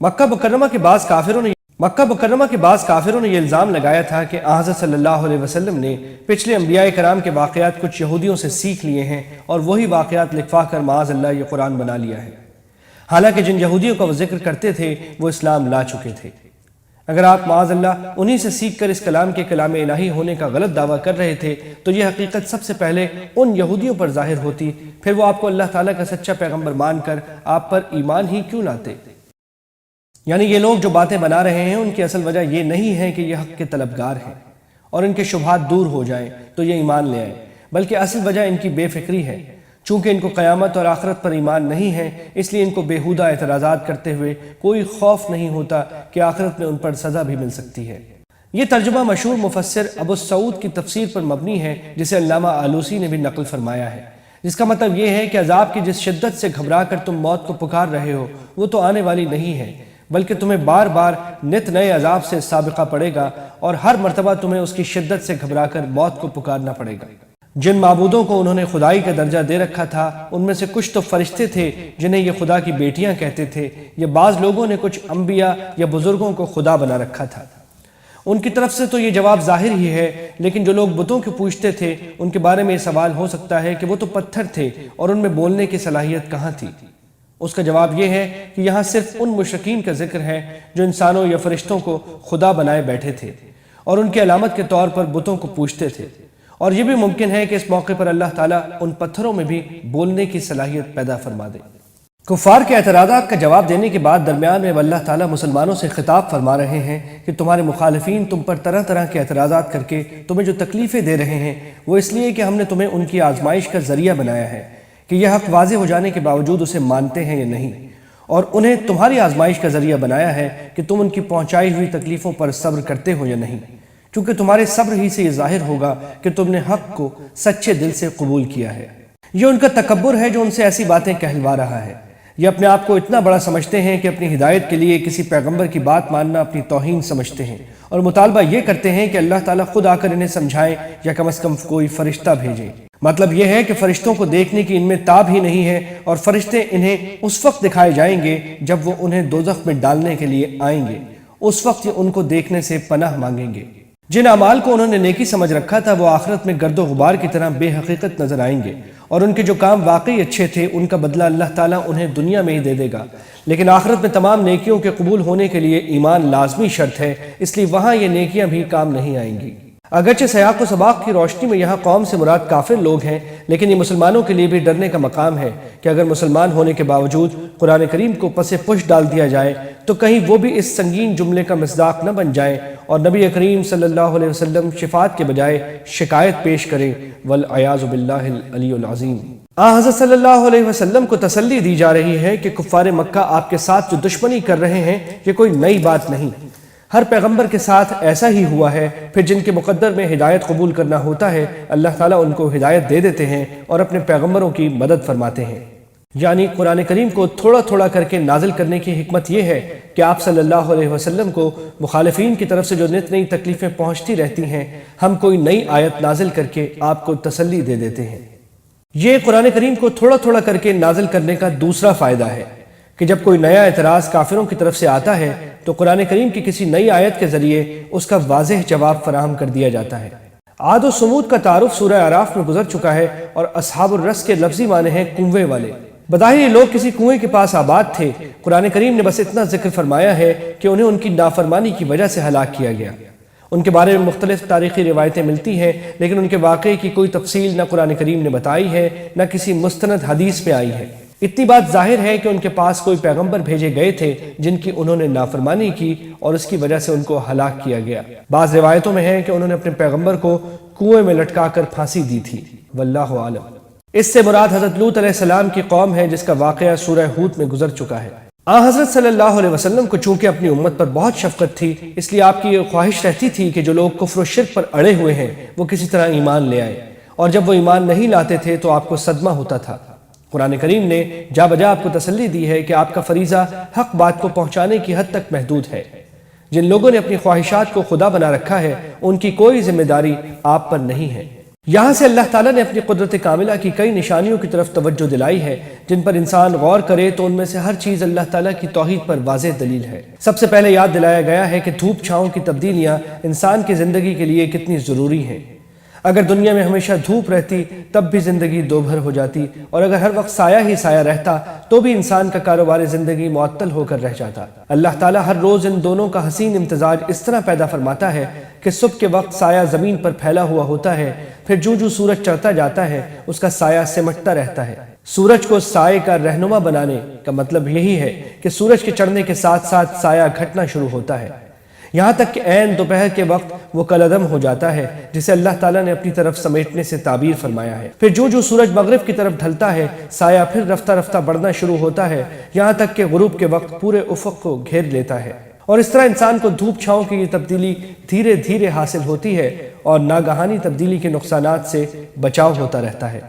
مکہ مکرمہ کے بعض کافروں نے یہ الزام لگایا تھا کہ حضرت صلی اللہ علیہ وسلم نے پچھلے انبیاء کرام کے واقعات کچھ یہودیوں سے سیکھ لیے ہیں اور وہی واقعات لکھوا کر معاذ اللہ یہ قرآن بنا لیا ہے، حالانکہ جن یہودیوں کا وہ ذکر کرتے تھے وہ اسلام لا چکے تھے۔ اگر آپ معاذ اللہ انہی سے سیکھ کر اس کلام کے کلام الہی ہونے کا غلط دعویٰ کر رہے تھے تو یہ حقیقت سب سے پہلے ان یہودیوں پر ظاہر ہوتی، پھر وہ آپ کو اللہ تعالیٰ کا سچا پیغمبر مان کر آپ پر ایمان ہی کیوں لاتے؟ یعنی یہ لوگ جو باتیں بنا رہے ہیں ان کی اصل وجہ یہ نہیں ہے کہ یہ حق کے طلبگار ہیں اور ان کے شبہات دور ہو جائیں تو یہ ایمان لے آئیں، بلکہ اصل وجہ ان کی بے فکری ہے۔ چونکہ ان کو قیامت اور آخرت پر ایمان نہیں ہے، اس لیے ان کو بیہودہ اعتراضات کرتے ہوئے کوئی خوف نہیں ہوتا کہ آخرت میں ان پر سزا بھی مل سکتی ہے۔ یہ ترجمہ مشہور مفسر ابو السعود کی تفسیر پر مبنی ہے، جسے علامہ آلوسی نے بھی نقل فرمایا ہے، جس کا مطلب یہ ہے کہ عذاب کی جس شدت سے گھبرا کر تم موت کو پکار رہے ہو وہ تو آنے والی نہیں ہے، بلکہ تمہیں بار بار نت نئے عذاب سے سابقہ پڑے گا اور ہر مرتبہ تمہیں اس کی شدت سے گھبرا کر موت کو پکارنا پڑے گا۔ جن معبودوں کو انہوں نے خدائی کا درجہ دے رکھا تھا ان میں سے کچھ تو فرشتے تھے جنہیں یہ خدا کی بیٹیاں کہتے تھے، یا بعض لوگوں نے کچھ انبیاء یا بزرگوں کو خدا بنا رکھا تھا۔ ان کی طرف سے تو یہ جواب ظاہر ہی ہے، لیکن جو لوگ بتوں کے پوچھتے تھے ان کے بارے میں یہ سوال ہو سکتا ہے کہ وہ تو پتھر تھے اور ان میں بولنے کی صلاحیت کہاں تھی؟ اس کا جواب یہ ہے کہ یہاں صرف ان مشرکین کا ذکر ہے جو انسانوں یا فرشتوں کو خدا بنائے بیٹھے تھے اور ان کی علامت کے طور پر بتوں کو پوجتے تھے، اور یہ بھی ممکن ہے کہ اس موقع پر اللہ تعالیٰ ان پتھروں میں بھی بولنے کی صلاحیت پیدا فرما دے۔ کفار کے اعتراضات کا جواب دینے کے بعد درمیان میں اللہ تعالیٰ مسلمانوں سے خطاب فرما رہے ہیں کہ تمہارے مخالفین تم پر طرح طرح کے اعتراضات کر کے تمہیں جو تکلیفیں دے رہے ہیں وہ اس لیے کہ ہم نے تمہیں ان کی آزمائش کا ذریعہ بنایا ہے کہ یہ حق واضح ہو جانے کے باوجود اسے مانتے ہیں یا نہیں، اور انہیں تمہاری آزمائش کا ذریعہ بنایا ہے کہ تم ان کی پہنچائی ہوئی تکلیفوں پر صبر کرتے ہو یا نہیں، چونکہ تمہارے صبر ہی سے یہ ظاہر ہوگا کہ تم نے حق کو سچے دل سے قبول کیا ہے۔ یہ ان کا تکبر ہے جو ان سے ایسی باتیں کہلوا رہا ہے۔ یہ اپنے آپ کو اتنا بڑا سمجھتے ہیں کہ اپنی ہدایت کے لیے کسی پیغمبر کی بات ماننا اپنی توہین سمجھتے ہیں، اور مطالبہ یہ کرتے ہیں کہ اللہ تعالیٰ خود آ کر انہیں سمجھائیں یا کم از کم کوئی فرشتہ بھیجیں۔ مطلب یہ ہے کہ فرشتوں کو دیکھنے کی ان میں تاب ہی نہیں ہے، اور فرشتے انہیں اس وقت دکھائے جائیں گے جب وہ انہیں دوزخ میں ڈالنے کے لیے آئیں گے، اس وقت یہ ان کو دیکھنے سے پناہ مانگیں گے۔ جن اعمال کو انہوں نے نیکی سمجھ رکھا تھا وہ آخرت میں گرد و غبار کی طرح بے حقیقت نظر آئیں گے، اور ان کے جو کام واقعی اچھے تھے ان کا بدلہ اللہ تعالیٰ انہیں دنیا میں ہی دے دے گا، لیکن آخرت میں تمام نیکیوں کے قبول ہونے کے لیے ایمان لازمی شرط ہے، اس لیے وہاں یہ نیکیاں بھی کام نہیں آئیں گی۔ اگرچہ سیاق و سباق کی روشنی میں یہاں قوم سے مراد کافر لوگ ہیں، لیکن یہ مسلمانوں کے لیے بھی ڈرنے کا مقام ہے کہ اگر مسلمان ہونے کے باوجود قرآن کریم کو پس پش ڈال دیا جائے تو کہیں وہ بھی اس سنگین جملے کا مصداق نہ بن جائیں اور نبی کریم صلی اللہ علیہ وسلم شفاعت کے بجائے شکایت پیش کریں، والعیاذ باللہ العلی العظیم۔ حضرت صلی اللہ علیہ وسلم کو تسلی دی جا رہی ہے کہ کفار مکہ آپ کے ساتھ جو دشمنی کر رہے ہیں یہ کوئی نئی بات نہیں، ہر پیغمبر کے ساتھ ایسا ہی ہوا ہے، پھر جن کے مقدر میں ہدایت قبول کرنا ہوتا ہے اللہ تعالیٰ ان کو ہدایت دے دیتے ہیں اور اپنے پیغمبروں کی مدد فرماتے ہیں۔ یعنی قرآن کریم کو تھوڑا تھوڑا کر کے نازل کرنے کی حکمت یہ ہے کہ آپ صلی اللہ علیہ وسلم کو مخالفین کی طرف سے جو نت نئی تکلیفیں پہنچتی رہتی ہیں ہم کوئی نئی آیت نازل کر کے آپ کو تسلی دے دیتے ہیں۔ یہ قرآن کریم کو تھوڑا تھوڑا کر کے نازل کرنے کا دوسرا فائدہ ہے کہ جب کوئی نیا اعتراض کافروں کی طرف سے آتا ہے تو قرآن کریم کی کسی نئی آیت کے ذریعے اس کا واضح جواب فراہم کر دیا جاتا ہے۔ عاد و سمود کا تعارف سورہ اعراف میں گزر چکا ہے، اور اصحاب الرس کے لفظی معنی ہیں کنویں والے۔ بظاہر یہ لوگ کسی کنویں کے پاس آباد تھے، قرآن کریم نے بس اتنا ذکر فرمایا ہے کہ انہیں ان کی نافرمانی کی وجہ سے ہلاک کیا گیا۔ ان کے بارے میں مختلف تاریخی روایتیں ملتی ہیں، لیکن ان کے واقعے کی کوئی تفصیل نہ قرآن کریم نے بتائی ہے نہ کسی مستند حدیث میں آئی ہے۔ اتنی بات ظاہر ہے کہ ان کے پاس کوئی پیغمبر بھیجے گئے تھے جن کی انہوں نے نافرمانی کی اور اس کی وجہ سے ان کو ہلاک کیا گیا۔ بعض روایتوں میں ہے کہ انہوں نے اپنے پیغمبر کو کنویں میں لٹکا کر پھانسی دی تھی، واللہ عالم۔ اس سے مراد حضرت لوط علیہ السلام کی قوم ہے جس کا واقعہ سورہ ہود میں گزر چکا ہے۔ حضرت صلی اللہ علیہ وسلم کو چونکہ اپنی امت پر بہت شفقت تھی، اس لیے آپ کی یہ خواہش رہتی تھی کہ جو لوگ کفر و شرک پر اڑے ہوئے ہیں وہ کسی طرح ایمان لے آئیں، اور جب وہ ایمان نہیں لاتے تھے تو آپ کو صدمہ ہوتا تھا۔ قرآن کریم نے جا بجا آپ کو تسلی دی ہے کہ آپ کا فریضہ حق بات کو پہنچانے کی حد تک محدود ہے۔ جن لوگوں نے اپنی خواہشات کو خدا بنا رکھا ہے ان کی کوئی ذمہ داری آپ پر نہیں ہے۔ یہاں سے اللہ تعالیٰ نے اپنی قدرت کاملہ کی کئی نشانیوں کی طرف توجہ دلائی ہے جن پر انسان غور کرے تو ان میں سے ہر چیز اللہ تعالیٰ کی توحید پر واضح دلیل ہے۔ سب سے پہلے یاد دلایا گیا ہے کہ دھوپ چھاؤں کی تبدیلیاں انسان کی زندگی کے لیے کتنی ضروری ہیں۔ اگر دنیا میں ہمیشہ دھوپ رہتی تب بھی زندگی دو بھر ہو جاتی، اور اگر ہر وقت سایہ ہی سایہ رہتا تو بھی انسان کا کاروبار زندگی معطل ہو کر رہ جاتا۔ اللہ تعالیٰ ہر روز ان دونوں کا حسین امتزاج اس طرح پیدا فرماتا ہے کہ صبح کے وقت سایہ زمین پر پھیلا ہوا ہوتا ہے، پھر جو سورج چڑھتا جاتا ہے اس کا سایہ سمٹتا رہتا ہے۔ سورج کو سائے کا رہنما بنانے کا مطلب یہی ہے کہ سورج کے چڑھنے کے ساتھ ساتھ سایہ گھٹنا شروع ہوتا ہے، یہاں تک کہ عین دوپہر کے وقت وہ کالعدم ہو جاتا ہے، جسے اللہ تعالیٰ نے اپنی طرف سمیٹنے سے تعبیر فرمایا ہے۔ پھر جو سورج مغرب کی طرف ڈھلتا ہے، سایہ پھر رفتہ رفتہ بڑھنا شروع ہوتا ہے، یہاں تک کہ غروب کے وقت پورے افق کو گھیر لیتا ہے۔ اور اس طرح انسان کو دھوپ چھاؤں کی یہ تبدیلی دھیرے دھیرے حاصل ہوتی ہے اور ناگہانی تبدیلی کے نقصانات سے بچاؤ ہوتا رہتا ہے۔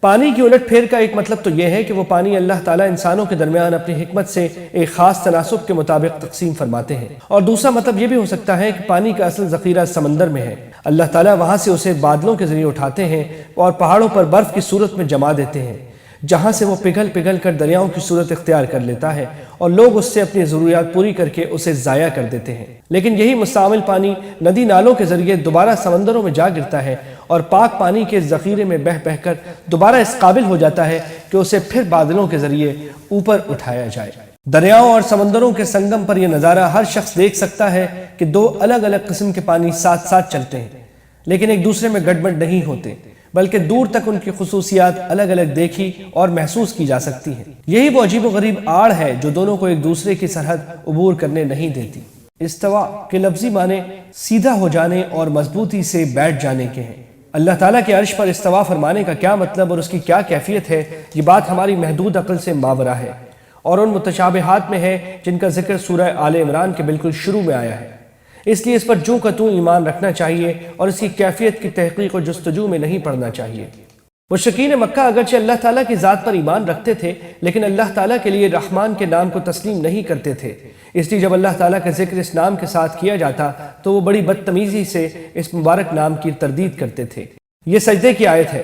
پانی کی الٹ پھیر کا ایک مطلب تو یہ ہے کہ وہ پانی اللہ تعالیٰ انسانوں کے درمیان اپنی حکمت سے ایک خاص تناسب کے مطابق تقسیم فرماتے ہیں، اور دوسرا مطلب یہ بھی ہو سکتا ہے کہ پانی کا اصل ذخیرہ سمندر میں ہے، اللہ تعالیٰ وہاں سے اسے بادلوں کے ذریعے اٹھاتے ہیں اور پہاڑوں پر برف کی صورت میں جما دیتے ہیں، جہاں سے وہ پگھل کر دریاؤں کی صورت اختیار کر لیتا ہے اور لوگ اس سے اپنی ضروریات پوری کر کے اسے ضائع کر دیتے ہیں۔ لیکن یہی مستعمل پانی ندی نالوں کے ذریعے دوبارہ سمندروں میں جا گرتا ہے اور پاک پانی کے ذخیرے میں بہہ کر دوبارہ اس قابل ہو جاتا ہے کہ اسے پھر بادلوں کے ذریعے اوپر اٹھایا جائے۔ دریاؤں اور سمندروں کے سنگم پر یہ نظارہ ہر شخص دیکھ سکتا ہے کہ دو الگ الگ قسم کے پانی ساتھ ساتھ چلتے ہیں، لیکن ایک دوسرے میں گڑبڑ نہیں ہوتے، بلکہ دور تک ان کی خصوصیات الگ الگ دیکھی اور محسوس کی جا سکتی ہیں۔ یہی وہ عجیب و غریب آڑ ہے جو دونوں کو ایک دوسرے کی سرحد عبور کرنے نہیں دیتی۔ استوا کے لفظی معنی سیدھا ہو جانے اور مضبوطی سے بیٹھ جانے کے ہیں۔ اللہ تعالیٰ کے عرش پر استوا فرمانے کا کیا مطلب اور اس کی کیا کیفیت ہے، یہ بات ہماری محدود عقل سے ماورا ہے اور ان متشابہات میں ہے جن کا ذکر سورہ آل عمران کے بالکل شروع میں آیا ہے۔ اس لیے اس پر جوں کا توں ایمان رکھنا چاہیے اور اس کی کیفیت کی تحقیق و جستجو میں نہیں پڑنا چاہیے۔ مشرکین مکہ اگرچہ اللہ تعالیٰ کی ذات پر ایمان رکھتے تھے، لیکن اللہ تعالیٰ کے لیے رحمان کے نام کو تسلیم نہیں کرتے تھے، اس لیے جب اللہ تعالیٰ کا ذکر اس نام کے ساتھ کیا جاتا تو وہ بڑی بدتمیزی سے اس مبارک نام کی تردید کرتے تھے۔ یہ سجدے کی آیت ہے،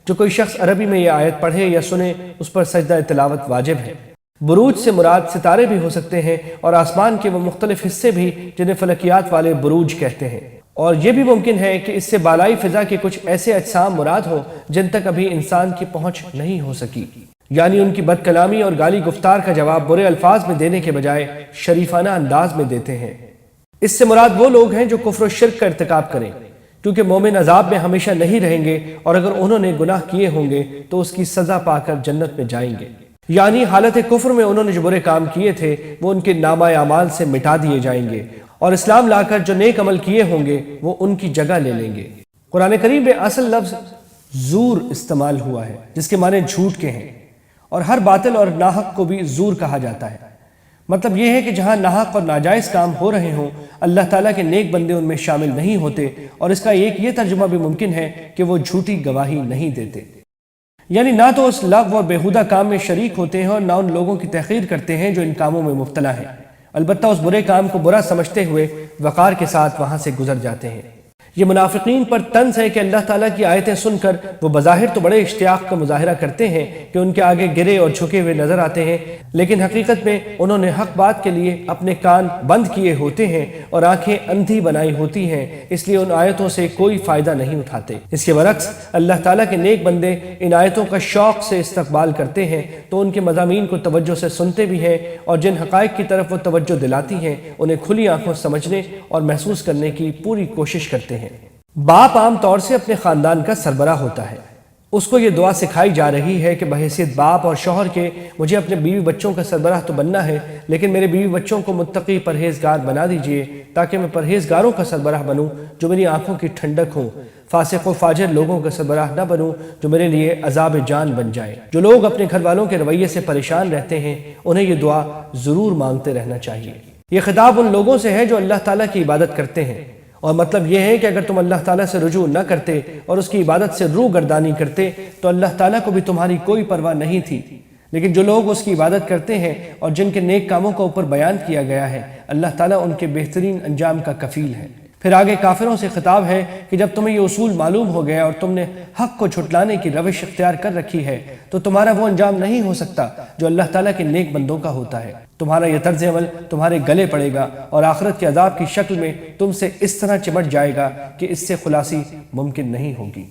جو کوئی شخص عربی میں یہ آیت پڑھے یا سنے اس پر سجدہ تلاوت واجب ہے۔ بروج سے مراد ستارے بھی ہو سکتے ہیں اور آسمان کے وہ مختلف حصے بھی جنہیں فلکیات والے بروج کہتے ہیں، اور یہ بھی ممکن ہے کہ اس سے بالائی فضا کے کچھ ایسے اجسام مراد ہوں جن تک ابھی انسان کی پہنچ نہیں ہو سکی، یعنی ان کی بد کلامی اور گالی گفتار کا جواب برے الفاظ میں دینے کے بجائے شریفانہ انداز میں دیتے ہیں۔ اس سے مراد وہ لوگ ہیں جو کفر و شرک کا ارتکاب کریں، کیونکہ مومن عذاب میں ہمیشہ نہیں رہیں گے اور اگر انہوں نے گناہ کیے ہوں گے تو اس کی سزا پا کر جنت میں جائیں گے، یعنی حالت کفر میں انہوں نے جو برے کام کیے تھے وہ ان کے نامہ اعمال سے مٹا دیے جائیں گے، اور اسلام لا کر جو نیک عمل کیے ہوں گے وہ ان کی جگہ لے لیں گے۔ قرآن کریم میں اصل لفظ زور استعمال ہوا ہے جس کے معنی جھوٹ کے ہیں، اور ہر باطل اور ناحق کو بھی زور کہا جاتا ہے۔ مطلب یہ ہے کہ جہاں ناحق اور ناجائز کام ہو رہے ہوں اللہ تعالیٰ کے نیک بندے ان میں شامل نہیں ہوتے، اور اس کا ایک یہ ترجمہ بھی ممکن ہے کہ وہ جھوٹی گواہی نہیں دیتے، یعنی نہ تو اس لغو اور بیہودہ کام میں شریک ہوتے ہیں اور نہ ان لوگوں کی تحقیر کرتے ہیں جو ان کاموں میں مبتلا ہیں، البتہ اس برے کام کو برا سمجھتے ہوئے وقار کے ساتھ وہاں سے گزر جاتے ہیں۔ یہ منافقین پر طنز ہے کہ اللہ تعالیٰ کی آیتیں سن کر وہ بظاہر تو بڑے اشتیاق کا مظاہرہ کرتے ہیں کہ ان کے آگے گرے اور جھکے ہوئے نظر آتے ہیں، لیکن حقیقت میں انہوں نے حق بات کے لیے اپنے کان بند کیے ہوتے ہیں اور آنکھیں اندھی بنائی ہوتی ہیں، اس لیے ان آیتوں سے کوئی فائدہ نہیں اٹھاتے۔ اس کے برعکس اللہ تعالیٰ کے نیک بندے ان آیتوں کا شوق سے استقبال کرتے ہیں تو ان کے مضامین کو توجہ سے سنتے بھی ہیں، اور جن حقائق کی طرف وہ توجہ دلاتی ہیں انہیں کھلی آنکھوں سمجھنے اور محسوس کرنے کی پوری کوشش کرتے ہیں۔ باپ عام طور سے اپنے خاندان کا سربراہ ہوتا ہے، اس کو یہ دعا سکھائی جا رہی ہے کہ بحیثیت باپ اور شوہر کے مجھے اپنے بیوی بچوں کا سربراہ تو بننا ہے، لیکن میرے بیوی بچوں کو متقی پرہیزگار بنا دیجئے تاکہ میں پرہیزگاروں کا سربراہ بنوں جو میری آنکھوں کی ٹھنڈک ہوں، فاسق و فاجر لوگوں کا سربراہ نہ بنوں جو میرے لیے عذاب جان بن جائے۔ جو لوگ اپنے گھر والوں کے رویے سے پریشان رہتے ہیں انہیں یہ دعا ضرور مانگتے رہنا چاہیے۔ یہ خطاب ان لوگوں سے ہے جو اللہ تعالیٰ کی عبادت کرتے ہیں، اور مطلب یہ ہے کہ اگر تم اللہ تعالیٰ سے رجوع نہ کرتے اور اس کی عبادت سے روح گردانی کرتے تو اللہ تعالیٰ کو بھی تمہاری کوئی پرواہ نہیں تھی، لیکن جو لوگ اس کی عبادت کرتے ہیں اور جن کے نیک کاموں کا اوپر بیان کیا گیا ہے اللہ تعالیٰ ان کے بہترین انجام کا کفیل ہے۔ پھر آگے کافروں سے خطاب ہے کہ جب تمہیں یہ اصول معلوم ہو گیا اور تم نے حق کو جھٹلانے کی روش اختیار کر رکھی ہے تو تمہارا وہ انجام نہیں ہو سکتا جو اللہ تعالیٰ کے نیک بندوں کا ہوتا ہے۔ تمہارا یہ طرز عمل تمہارے گلے پڑے گا اور آخرت کے عذاب کی شکل میں تم سے اس طرح چمٹ جائے گا کہ اس سے خلاصی ممکن نہیں ہوگی۔